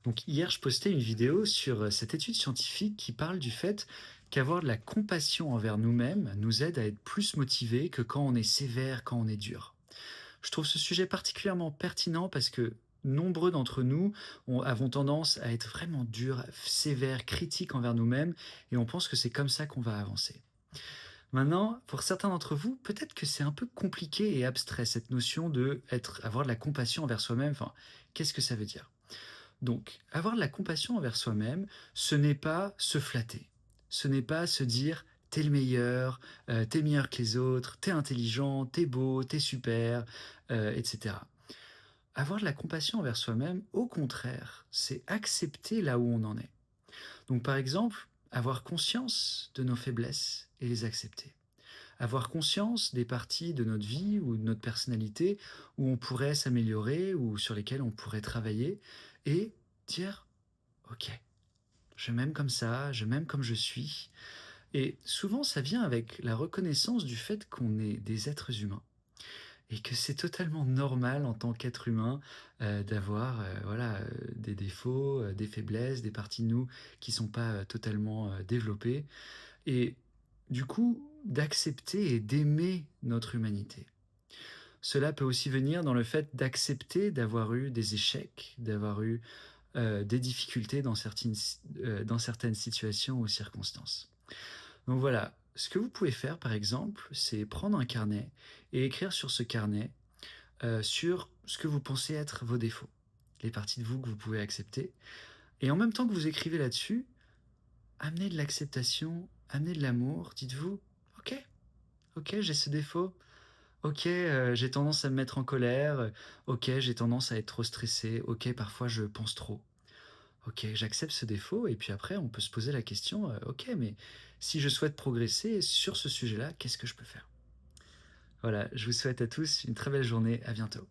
Donc hier, je postais une vidéo sur cette étude scientifique qui parle du fait qu'avoir de la compassion envers nous-mêmes nous aide à être plus motivés que quand on est sévère, quand on est dur. Je trouve ce sujet particulièrement pertinent parce que nombreux d'entre nous avons tendance à être vraiment durs, sévères, critiques envers nous-mêmes et on pense que c'est comme ça qu'on va avancer. Maintenant, pour certains d'entre vous, peut-être que c'est un peu compliqué et abstrait cette notion avoir de la compassion envers soi-même. Enfin, qu'est-ce que ça veut dire? Donc, avoir de la compassion envers soi-même, ce n'est pas se flatter. Ce n'est pas se dire t'es meilleur que les autres, t'es intelligent, t'es beau, t'es super, etc. Avoir de la compassion envers soi-même, au contraire, c'est accepter là où on en est. Donc, par exemple, avoir conscience de nos faiblesses et les accepter. Avoir conscience des parties de notre vie ou de notre personnalité où on pourrait s'améliorer ou sur lesquelles on pourrait travailler et dire OK, je m'aime comme ça, je m'aime comme je suis. Et souvent, ça vient avec la reconnaissance du fait qu'on est des êtres humains et que c'est totalement normal en tant qu'être humain d'avoir des défauts, des faiblesses, des parties de nous qui sont pas totalement développées. Et du coup, d'accepter et d'aimer notre humanité. Cela peut aussi venir dans le fait d'accepter d'avoir eu des échecs, d'avoir eu des difficultés dans certaines situations ou circonstances. Donc voilà, ce que vous pouvez faire par exemple, c'est prendre un carnet et écrire sur ce carnet sur ce que vous pensez être vos défauts, les parties de vous que vous pouvez accepter. Et en même temps que vous écrivez là-dessus, amenez de l'acceptation, amenez de l'amour, dites-vous, ok, ok, j'ai ce défaut, ok, j'ai tendance à me mettre en colère, ok, j'ai tendance à être trop stressé, ok, parfois je pense trop. OK, j'accepte ce défaut et puis après on peut se poser la question, OK, mais si je souhaite progresser sur ce sujet-là, qu'est-ce que je peux faire? Voilà, je vous souhaite à tous une très belle journée, à bientôt.